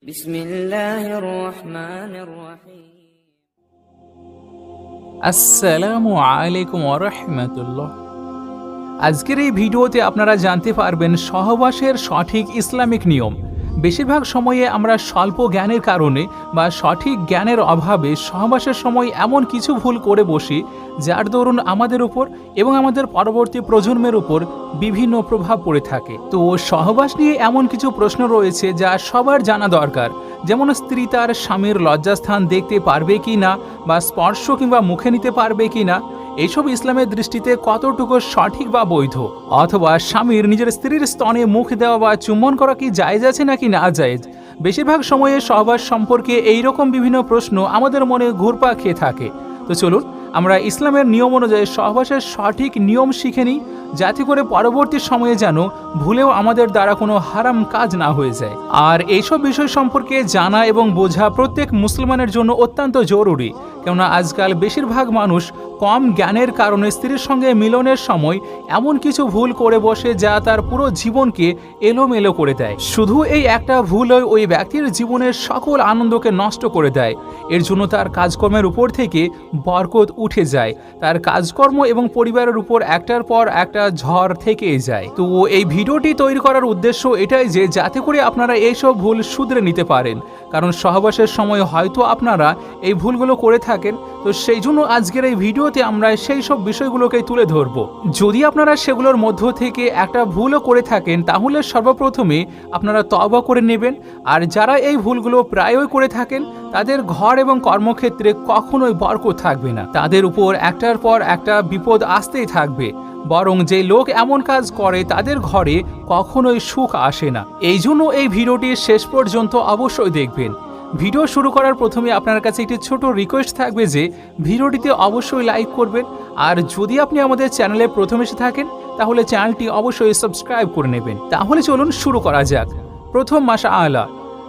বিসমিল্লাহির রহমানির রহিম। আসসালামু আলাইকুম ওয়া রাহমাতুল্লাহ। আজকের এই ভিডিওতে আপনারা জানতে পারবেন সহবাসের সঠিক ইসলামিক নিয়ম। বেশিরভাগ সময়ে আমরা স্বল্প জ্ঞানের কারণে বা সঠিক জ্ঞানের অভাবে সহবাসের সময় এমন কিছু ভুল করে বসি যার দরুন আমাদের উপর এবং আমাদের পরবর্তী প্রজন্মের উপর বিভিন্ন প্রভাব পড়ে থাকে। তো সহবাস নিয়ে এমন কিছু প্রশ্ন রয়েছে যা সবার জানা দরকার, যেমন স্ত্রী তার স্বামীর লজ্জাস্থান দেখতে পারবে কি না, বা স্পর্শ কিংবা মুখে নিতে পারবে কি না, এইসব ইসলামের দৃষ্টিতে কতটুকু সঠিক বা বৈধ, অথবা স্বামীর নিজের স্ত্রীর স্তনে মুখ দেওয়া বা চুম্বন করা কি জায়েজ আছে নাকি না জায়েজ। বেশিরভাগ সময়ে সহবাস সম্পর্কে এইরকম বিভিন্ন প্রশ্ন আমাদের মনে ঘুরপাক খেয়ে থাকে। তো চলুন আমরা ইসলামের নিয়ম অনুযায়ী সহবাসের সঠিক নিয়ম শিখে নিই, যাতে করে পরবর্তী সময়ে যেন ভুলেও আমাদের দ্বারা কোনো হারাম কাজ না হয়ে যায়। আর এইসব বিষয় সম্পর্কে জানা এবং বোঝা প্রত্যেক মুসলমানের জন্য অত্যন্ত জরুরি, কেননা আজকাল বেশিরভাগ মানুষ কম জ্ঞানের কারণে স্ত্রীর সঙ্গে মিলনের সময় এমন কিছু ভুল করে বসে যা তার পুরো জীবনকে এলোমেলো করে দেয়। শুধু এই একটা ভুলই ওই ব্যক্তির জীবনের সকল আনন্দকে নষ্ট করে দেয়। এর জন্য তার কাজকর্মের উপর থেকে বরকত উঠে যায়, তার কাজকর্ম এবং পরিবারের উপর একটার পর একটা ঝড় থেকেই যায়। তো এই ভিডিওটি তৈরি করার উদ্দেশ্য এটাই যে যাতে করে আপনারা এইসব ভুল শুধরে নিতে পারেন, কারণ সহবাসের সময় হয়তো আপনারা এই ভুলগুলো করে থাকেন। তো সেই জন্য আজকের এই ভিডিওতে আমরা সেই সব বিষয়গুলোকে তুলে ধরব। যদি আপনারা সেগুলোর মধ্য থেকে একটা ভুলও করে থাকেন তাহলে সর্বপ্রথমে আপনারা তওবা করে নেবেন। আর যারা এই ভুলগুলো প্রায়ই করে থাকেন তাদের ঘর এবং কর্মক্ষেত্রে কখনোই বরকত থাকবে না, তাদের উপর একটার পর একটা বিপদ আসতেই থাকবে। বরং যে লোক এমন কাজ করে তাদের ঘরে কখনোই সুখ আসে না। এই জন্য এই ভিডিওটি শেষ পর্যন্ত অবশ্যই দেখবেন। ভিডিও শুরু করার প্রথমে আপনার কাছে একটি ছোট রিকোয়েস্ট থাকবে যে ভিডিওটিতে অবশ্যই লাইক করবেন, আর যদি আপনি আমাদের চ্যানেলে প্রথম এসে থাকেন তাহলে চ্যানেলটি অবশ্যই সাবস্ক্রাইব করে নেবেন। তাহলে চলুন শুরু করা যাক। প্রথম মাশআআল্লাহ,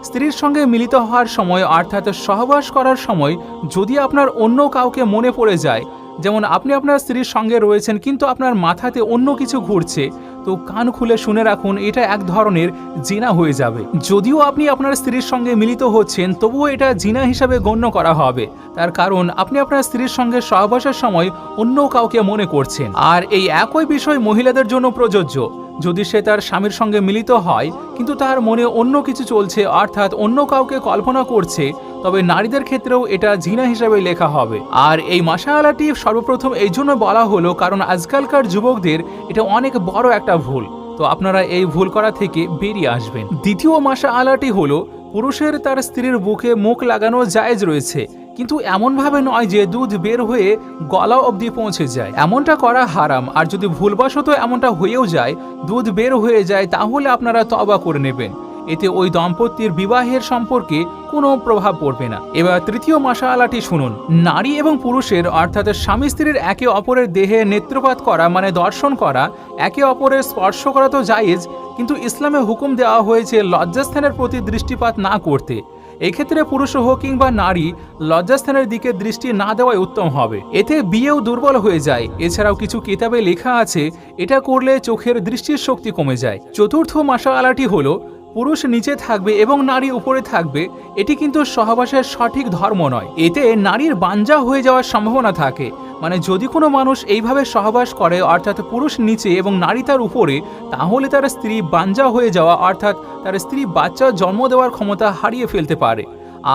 স্ত্রীর সঙ্গে মিলিত হওয়ার সময় অর্থাৎ সহবাস করার সময় যদি আপনার অন্য কাউকে মনে পড়ে যায়, যেমন আপনি আপনার স্ত্রীর সঙ্গে রয়েছেন কিন্তু আপনার মাথাতে অন্য কিছু ঘুরছে, তো কান খুলে শুনে রাখুন, এটা এক ধরনের জিনা হয়ে যাবে। যদিও আপনি আপনার স্ত্রীর সঙ্গে মিলিত হচ্ছেন তবুও এটা জিনা হিসাবে গণ্য করা হবে, তার কারণ আপনি আপনার স্ত্রীর সঙ্গে সহবাসের সময় অন্য কাউকে মনে করছেন। আর এই একই বিষয় মহিলাদের জন্য প্রযোজ্য। যদি সে তার স্বামীর সঙ্গে মিলিত হয় কিন্তু তার মনে অন্য কিছু চলছে, অর্থাৎ অন্য কাউকে কল্পনা করছে, তবে নারীদের ক্ষেত্রেও এটা জিনা হিসাবে লেখা হবে। আর এই মাশআআল্লাহটি সর্বপ্রথম এই জন্য বলা হলো কারণ আজকালকার যুবকদের এটা অনেক বড় একটা ভুল। তো আপনারা এই ভুল করা থেকে বেরিয়ে আসবেন। দ্বিতীয় মাশআআল্লাহটি হলো পুরুষের তার স্ত্রীর বুকে মুখ লাগানো জায়েজ রয়েছে, কিন্তু এমনভাবে নয় যে দুধ বের হয়ে গলা অবধি পৌঁছে যায়, এমনটা করা হারাম। আর যদি ভুলবশত এমনটা হয়েও যায়, দুধ বের হয়ে যায়, তাহলে আপনারা তওবা করে নেবেন, এতে ওই দম্পতির বিবাহের সম্পর্কে কোনো প্রভাব পড়বে না। এবার তৃতীয় মাশআআল্লাহটি শুনুন। নারী এবং পুরুষের অর্থাৎ স্বামী স্ত্রীর একে অপরের দেহে নেত্রপাত করা মানে দর্শন করা, একে অপরের স্পর্শ করা তো জায়েজ, কিন্তু ইসলামে হুকুম দেওয়া হয়েছে লজ্জাস্থানের প্রতি দৃষ্টিপাত না করতে। এক্ষেত্রে পুরুষ হোক কিংবা নারী লজ্জাস্থানের দিকে দৃষ্টি না দেওয়াই উত্তম হবে, এতে বিয়েও দুর্বল হয়ে যায়। এছাড়াও কিছু কিতাবে লেখা আছে এটা করলে চোখের দৃষ্টির শক্তি কমে যায়। চতুর্থ মাশআআল্লাহটি হলো পুরুষ নিচে থাকবে এবং নারী উপরে থাকবে, এটি কিন্তু সহবাসের সঠিক ধর্ম নয়। এতে নারীর বাঞ্জা হয়ে যাওয়ার সম্ভাবনা থাকে। মানে যদি কোনো মানুষ এইভাবে সহবাস করে অর্থাৎ পুরুষ নিচে এবং নারী তার উপরে, তাহলে তার স্ত্রী বাঞ্জা হয়ে যাওয়া অর্থাৎ তার স্ত্রী বাচ্চা জন্ম দেওয়ার ক্ষমতা হারিয়ে ফেলতে পারে।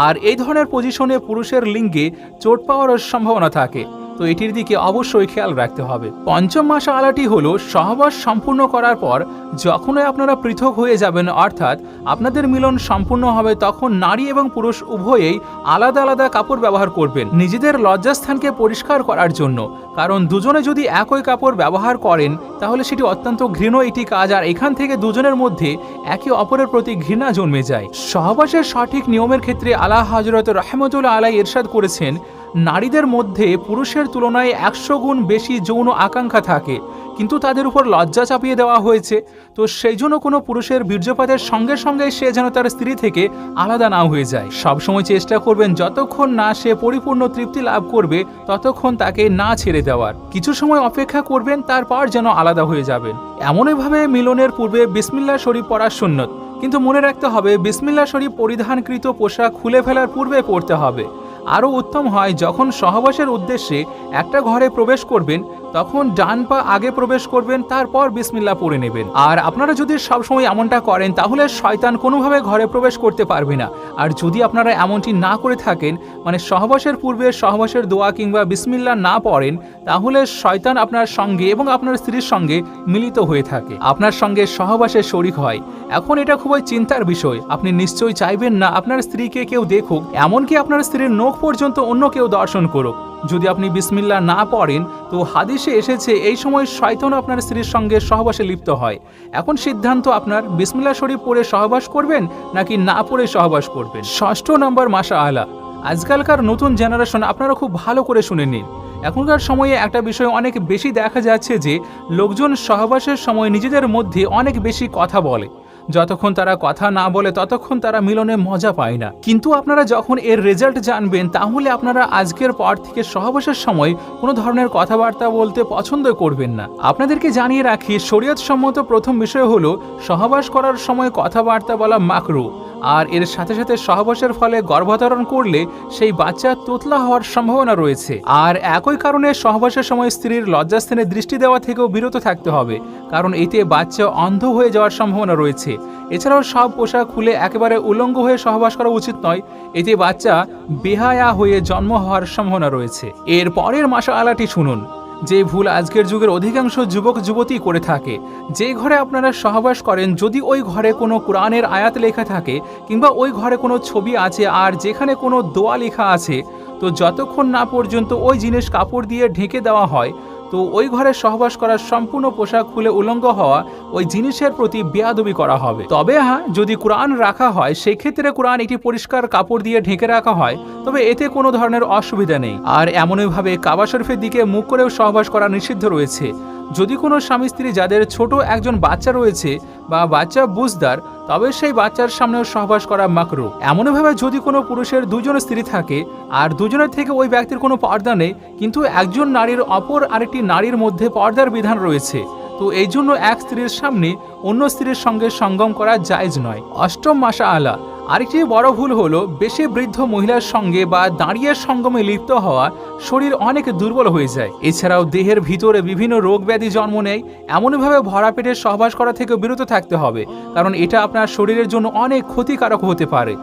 আর এই ধরনের পজিশনে পুরুষের লিঙ্গে চোট পাওয়ার সম্ভাবনা থাকে, তো এটির দিকে অবশ্যই খেয়াল রাখতে হবে। পঞ্চম মাশআআল্লাহটি হলো সহবাস সম্পূর্ণ করার পর যখনই আপনারা পৃথক হয়ে যাবেন অর্থাৎ আপনাদের মিলন সম্পূর্ণ হবে, তখন নারী এবং পুরুষ উভয়েই আলাদা আলাদা কাপড় ব্যবহার করবেন নিজেদের লজ্জাস্থানকে পরিষ্কার করার জন্য। কারণ দুজনে যদি একই কাপড় ব্যবহার করেন তাহলে সেটি অত্যন্ত ঘৃণ্য একটি কাজ, আর এখান থেকে দুজনের মধ্যে একে অপরের প্রতি ঘৃণা জন্মে যায়। সহবাসের সঠিক নিয়মের ক্ষেত্রে আলা হযরত রাহমাতুল্লাহ আলাইহি ইরশাদ করেছেন, নারীদের মধ্যে পুরুষের তুলনায় 100 গুণ বেশি যৌন আকাঙ্ক্ষা থাকে, কিন্তু তাদের উপর লজ্জা চাপিয়ে দেওয়া হয়েছে। তো সেই জন্য কোনো পুরুষের বীর্যপাতের সঙ্গে সঙ্গে সে যেন তার স্ত্রী থেকে আলাদা না হয়ে যায়। সবসময় চেষ্টা করবেন যতক্ষণ না সে পরিপূর্ণ তৃপ্তি লাভ করবে ততক্ষণ তাকে না ছেড়ে দেওয়ার। কিছু সময় অপেক্ষা করবেন, তারপর যেন আলাদা হয়ে যাবেন। এমনইভাবে মিলনের পূর্বে বিসমিল্লাহ শরীফ পড়া সুন্নত। কিন্তু মনে রাখতে হবে বিসমিল্লাহ শরীফ পরিধানকৃত পোশাক খুলে ফেলার পূর্বে পড়তে হবে। আরও উত্তম হয় যখন সহবাসের উদ্দেশ্যে একটা ঘরে প্রবেশ করবেন তখন ডান পা আগে প্রবেশ করবেন, তারপর বিসমিল্লাহ পড়ে নেবেন। আর আপনারা যদি সবসময় এমনটা করেন তাহলে শয়তান কোনোভাবে ঘরে প্রবেশ করতে পারবে না। আর যদি আপনারা এমনটি না করে থাকেন, মানে সহবাসের পূর্বে সহবাসের দোয়া কিংবা বিসমিল্লাহ না পড়েন, তাহলে শয়তান আপনার সঙ্গে এবং আপনার স্ত্রীর সঙ্গে মিলিত হয়ে থাকে, আপনার সঙ্গে সহবাসের শরিক হয়। এখন এটা খুবই চিন্তার বিষয়। আপনি নিশ্চয়ই চাইবেন না আপনার স্ত্রীকে কেউ দেখুক, এমনকি আপনার স্ত্রীর নখ পর্যন্ত অন্য কেউ দর্শন করুক। যদি আপনি বিসমিল্লাহ না পড়েন তো হাদিসে এসেছে এই সময় শয়তান আপনার স্ত্রীর সঙ্গে সহবাসে লিপ্ত হয়। এখন সিদ্ধান্ত আপনার, বিসমিল্লাহ শরীফ পড়ে সহবাস করবেন নাকি না পড়ে সহবাস করবেন। 6 নম্বর মাশাআল্লাহ, আজকালকার নতুন জেনারেশন আপনারা খুব ভালো করে শুনে নিন। এখনকার সময়ে একটা বিষয় অনেক বেশি দেখা যাচ্ছে যে লোকজন সহবাসের সময় নিজেদের মধ্যে অনেক বেশি কথা বলে। যতক্ষণ তারা কথা না বলে ততক্ষণ তারা মিলনে মজা পায় না। কিন্তু আপনারা যখন এর রেজাল্ট জানবেন তাহলে আপনারা আজকের পর থেকে সহবাসের সময় কোনো ধরনের কথাবার্তা বলতে পছন্দ করবেন না। আপনাদেরকে জানিয়ে রাখি, শরীয়ত সম্মত প্রথম বিষয় হলো সহবাস করার সময় কথাবার্তা বলা মাকরু। আর এর সাথে সাথে সহবাসের ফলে গর্ভধারণ করলে সেই বাচ্চা তোতলা হওয়ার সম্ভাবনা রয়েছে। আর একই কারণে সহবাসের সময় স্ত্রীর লজ্জাস্থানে দৃষ্টি দেওয়া থেকেও বিরত থাকতে হবে, কারণ এতে বাচ্চা অন্ধ হয়ে যাওয়ার সম্ভাবনা রয়েছে। এছাড়াও সব পোশাক খুলে একেবারে উলঙ্গ হয়ে সহবাস করা উচিত নয়, এতে বাচ্চা বেহায়া হয়ে জন্ম হওয়ার সম্ভাবনা রয়েছে। এর পরের মাশাআল্লাহটি শুনুন, যে ভুল আজকের যুগের অধিকাংশ যুবক যুবতী করে থাকে। যে ঘরে আপনারা সহবাস করেন যদি ওই ঘরে কোনো কোরআনের আয়াত লেখা থাকে কিংবা ওই ঘরে কোনো ছবি আছে আর যেখানে কোনো দোয়া লেখা আছে, তো যতক্ষণ না পর্যন্ত ওই জিনিস কাপড় দিয়ে ঢেকে দেওয়া হয় তো ওই ঘরে সহবাস করার সম্পূর্ণ পোশাক খুলে উলঙ্গ হওয়া ওই জিনিসের প্রতি বেয়াদবি করা হবে। তবে হ্যাঁ, যদি কোরআন রাখা হয় সেক্ষেত্রে কোরআন একটি পরিষ্কার কাপড় দিয়ে ঢেকে রাখা হয়, তবে এতে কোনো ধরনের অসুবিধা নেই। আর এমনইভাবে কাবা শরীফের দিকে মুখ করেও সহবাস করা নিষিদ্ধ রয়েছে। যদি কোনো স্বামী স্ত্রী যাদের ছোট একজন বাচ্চা রয়েছে বা বাচ্চা বুঝদার, তবে সেই বাচ্চার সামনেও সহবাস করা মাকরু। এমনভাবে যদি কোনো পুরুষের দুজন স্ত্রী থাকে আর দুজনের থেকে ওই ব্যক্তির কোনো পর্দা নেই, কিন্তু একজন নারীর অপর আরেকটি নারীর মধ্যে পর্দার বিধান রয়েছে, তো এই জন্য এক স্ত্রীর সামনে অন্য স্ত্রীর সঙ্গে সঙ্গম করা জায়েজ নয়। 8 মাশাআল্লাহ, আরেকটি বড় ভুল হলো বেশি বৃদ্ধ মহিলার সঙ্গে বা দাঁড়িয়ে সঙ্গমে লিপ্ত হওয়া। শরীর অনেক দুর্বল হয়ে যায়। এছাড়াও দেহের ভিতরে বিভিন্ন রোগ ব্যাধি জন্ম নেয়। এমনভাবে ভরা পেটে সহবাস করা থেকে বিরত থাকতে হবে, কারণ এটা আপনার শরীরের জন্য অনেক ক্ষতিকারক হতে পারে।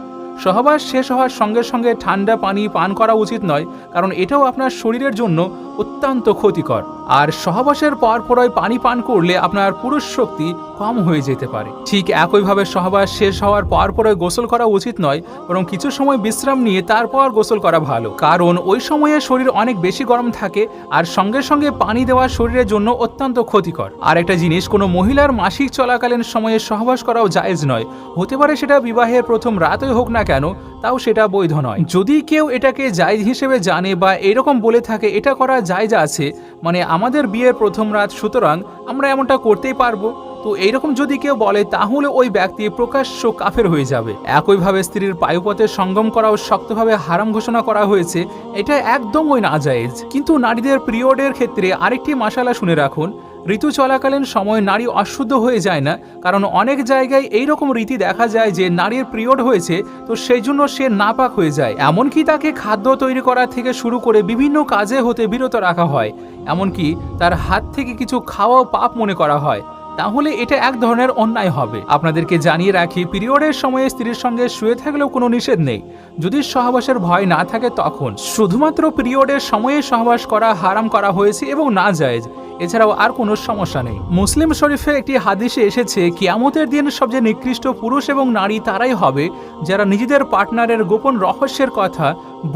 সহবাস শেষ হওয়ার সঙ্গে সঙ্গে ঠান্ডা পানি পান করা উচিত নয়, কারণ এটাও আপনার শরীরের জন্য অত্যন্ত ক্ষতিকর। আর সহবাসের পরপরই পানি পান করলে আপনার পুরুষ শক্তি কম হয়ে যেতে পারে। ঠিক একইভাবে সহবাস শেষ হওয়ার পরপরই গোসল করা উচিত নয়, বরং কিছু সময় বিশ্রাম নিয়ে তারপর গোসল করা ভালো, কারণ ওই সময়ে শরীর অনেক বেশি গরম থাকে আর সঙ্গে সঙ্গে পানি দেওয়া শরীরের জন্য অত্যন্ত ক্ষতিকর। আর একটা জিনিস, কোনো মহিলার মাসিক চলাকালীন সময়ে সহবাস করাও জায়েজ নয়। হতে পারে সেটা বিবাহের প্রথম রাতই হোক না কেন, তাও সেটা বৈধ নয়। যদি কেউ এটাকে জায়েজ হিসেবে জানে বা এরকম বলে থাকে এটা করা জায়েজ আছে, মানে আমাদের বিয়ের প্রথম রাত সুতরাং আমরা এমনটা করতেই পারবো, তো এইরকম যদি কেউ বলে তাহলে ওই ব্যক্তি প্রকাশ্য কাফের হয়ে যাবে। একইভাবে স্ত্রীর পায়ুপথে সঙ্গম করাও শক্তভাবে হারাম ঘোষণা করা হয়েছে, এটা একদমই নাজায়েজ। কিন্তু নারীদের পিরিয়ডের ক্ষেত্রে আরেকটি মাসালা শুনে রাখুন, ঋতু চলাকালীন সময় নারী অশুদ্ধ হয়ে যায় না, কারণ অনেক জায়গায় এইরকম রীতি দেখা যায় যে নারীর পিরিয়ড হয়েছে তো সেই জন্য সে নাপাক হয়ে যায়। এমনকি তাকে খাদ্য তৈরি করা থেকে শুরু করে বিভিন্ন কাজে হতে বিরত রাখা হয়, এমনকি তার হাত থেকে কিছু খাওয়াও পাপ মনে করা হয়। তাহলে এটা এক ধরনের অন্যায় হবে। আপনাদেরকে জানিয়ে রাখি, পিরিয়ডের সময়ে স্ত্রীর সঙ্গে শুয়ে থাকলেও কোনো নিষেধ নেই, যদি সহবাসের ভয় না থাকে তখন। শুধুমাত্র পিরিয়ডের সময়ে সহবাস করা হারাম করা হয়েছে এবং না জায়েজ, এছাড়াও আর কোনো সমস্যা নেই। মুসলিম শরীফে একটি হাদিসে এসেছে, কিয়ামতের দিন সবচেয়ে নিকৃষ্ট পুরুষ এবং নারী তারাই হবে যারা নিজেদের পার্টনারের গোপন রহস্যের কথা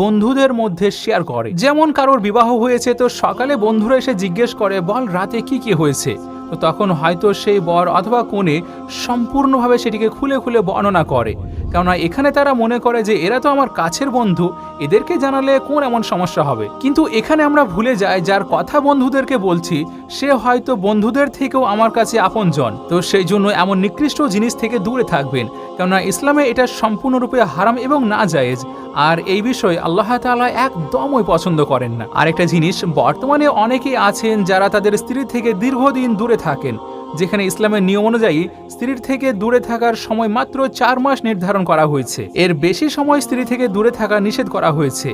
বন্ধুদের মধ্যে শেয়ার করে। যেমন কারোর বিবাহ হয়েছে তো সকালে বন্ধুরা এসে জিজ্ঞেস করে, বল রাতে কি কি হয়েছে, তো তখন হয়তো সেই বর অথবা কনে সম্পূর্ণভাবে সেটিকে খুলে খুলে বর্ণনা করে, কেননা এখানে তারা মনে করে যে এরা তো আমার কাছের বন্ধু, এদেরকে জানালে কোন এমন সমস্যা হবে। কিন্তু এখানে আমরা ভুলে যাই যার কথা বন্ধুদেরকে বলছি সে হয়তো বন্ধুদের থেকেও আমার কাছে আপনজন, তো সেই জন্য এমন নিকৃষ্ট জিনিস থেকে দূরে থাকবেন, কেননা ইসলামে এটা সম্পূর্ণরূপে হারাম এবং না জায়েজ। আর এই বিষয়ে আল্লাহ তাআলা একদমই পছন্দ করেন না। আরেকটা জিনিস, বর্তমানে অনেকেই আছেন যারা তাদের স্ত্রী থেকে দীর্ঘদিন দূরে থাকেন, যেখানে ইসলামের নিয়ম অনুযায়ী স্ত্রীর থেকে দূরে থাকার সময় মাত্র 4 মাস নির্ধারণ করা হয়েছে। এর বেশি সময় স্ত্রী থেকে দূরে থাকা নিষেধ করা হয়েছে।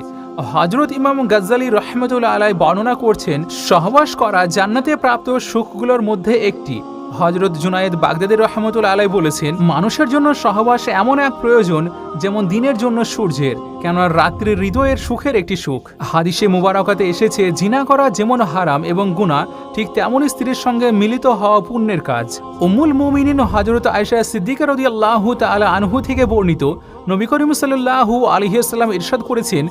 হযরত ইমাম গাজ্জালী রাহমাতুল্লাহ আলাইহি বর্ণনা করছেন, সহবাস করা জান্নাতে প্রাপ্ত সুখগুলোর মধ্যে একটি। হযরত জুনায়েদ বাগদাদী রাহমাতুল্লাহ আলাইহি বলেছেন, মানুষের জন্য সহবাস এমন এক প্রয়োজন যেমন দিনের জন্য সূর্যের, কেননা রাত্রির হৃদয়ের সুখের একটি সুখ। হাদিসে মুবারাকাতে এসেছে, জিনা করা যেমন হারাম এবং গুনাহ, ঠিক তেমনই স্ত্রীর সঙ্গে মিলিত হওয়া পুণ্যের কাজ। উম্মুল মুমিনিন হযরত আয়েশা সিদ্দিকা রাদিয়াল্লাহু তাআলা আনহু থেকে বর্ণিত, নবী করিম সাল্লাল্লাহু আলাইহি ওয়াসাল্লাম ইরশাদ করেছেন,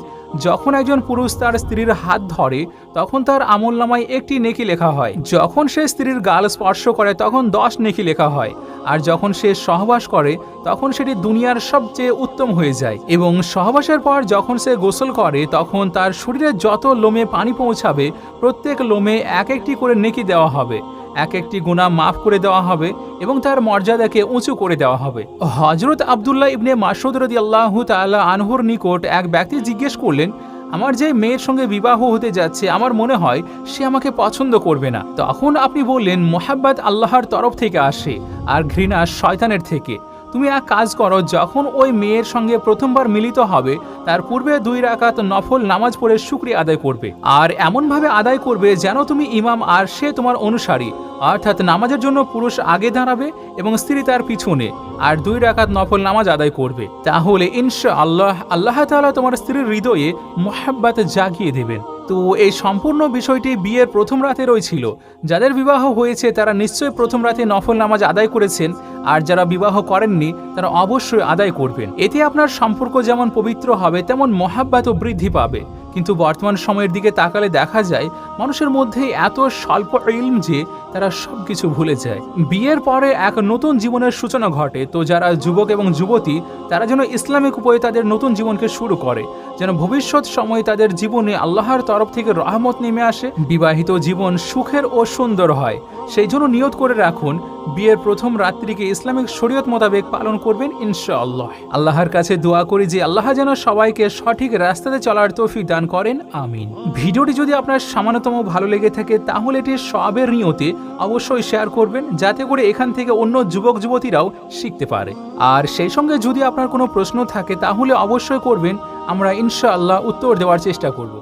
যখন একজন পুরুষ তার স্ত্রীর হাত ধরে তখন তার আমলনামায় একটি নেকি লেখা হয়, যখন সে স্ত্রীর গাল স্পর্শ করে তখন 10 নেকি লেখা হয়, আর যখন সে সহবাস করে তখন সেটি দুনিয়ার সবচেয়ে উত্তম হয়ে যায়। এবং সহবাসের পর যখন সে গোসল করে তখন তার শরীরে যত লোমে পানি পৌঁছাবে প্রত্যেক লোমে এক একটি করে নেকি দেওয়া হবে, এক একটি গুনাহ মাফ করে দেওয়া হবে এবং তার মর্যাদাকে উঁচু করে দেওয়া হবে। হযরত আব্দুল্লাহ ইবনে মাসউদ রাদিয়াল্লাহু তাআলা আনহুর নিকট এক ব্যক্তি জিজ্ঞেস করলেন, আমার যে মেয়ের সঙ্গে বিবাহ হতে যাচ্ছে আমার মনে হয় সে আমাকে পছন্দ করবে না। তখন আপনি বললেন, মোহাব্বত আল্লাহর তরফ থেকে আসে আর ঘৃণা শয়তানের থেকে। তুমি এক কাজ করো, যখন ওই মেয়ের সঙ্গে প্রথমবার মিলিত হবে তার পূর্বে 2 রাকাত নফল নামাজ পড়ে শুকরিয়া আদায় করবে, আর এমনভাবে আদায় করবে যেন তুমি ইমাম আর সে তোমার অনুসারী, অর্থাৎ নামাজের জন্য পুরুষ আগে দাঁড়াবে এবং স্ত্রী তার পিছনে, আর 2 রাকাত নফল নামাজ আদায় করবে। তাহলে ইনশাআল্লাহ আল্লাহ তাআলা তোমার স্ত্রীর হৃদয়ে মুহাব্বত জাগিয়ে দেবেন। তো এই সম্পূর্ণ বিষয়টি বিয়ের প্রথম রাতে রয়েছিল। যাদের বিবাহ হয়েছে তারা নিশ্চয়ই প্রথম রাতে নফল নামাজ আদায় করেছেন, আর যারা বিবাহ করেননি তারা অবশ্যই আদায় করবেন। এতে আপনার সম্পর্ক যেমন পবিত্র হবে তেমন মহাব্বতও বৃদ্ধি পাবে। কিন্তু বর্তমান সময়ের দিকে তাকালে দেখা যায় মানুষের মধ্যে এত স্বল্প ইলম যে তারা সবকিছু ভুলে যায়। বিয়ের পরে এক নতুন জীবনের সূচনা ঘটে। তো যারা যুবক এবং যুবতী তারা যেন ইসলামিক উপায়ে তাদের নতুন জীবনকে শুরু করে, যেন ভবিষ্যৎ সময়ে তাদের জীবনে আল্লাহর তরফ থেকে রহমত নেমে আসে, বিবাহিত জীবন সুখের ও সুন্দর হয়। সেই জন্য নিয়ত করে রাখুন, বিয়ের প্রথম রাত্রিকে ইসলামিক শরীয়ত মোতাবেক পালন করবেন ইনশাআল্লাহ। আল্লাহর কাছে দোয়া করি যে আল্লাহ যেন সবাইকে সঠিক রাস্তাতে চলার তৌফিক দান করেন, আমিন। ভিডিওটি যদি আপনার সামান্যতম ভালো লেগে থাকে তাহলে এটি সওয়াবের নিয়তে অবশ্যই শেয়ার করবেন, যাতে করে এখান থেকে অন্য যুবক যুবতীরাও শিখতে পারে। আর সেই সঙ্গে যদি আপনার কোনো প্রশ্ন থাকে তাহলে অবশ্যই করবেন, আমরা ইনশাআল্লাহ উত্তর দেওয়ার চেষ্টা করব।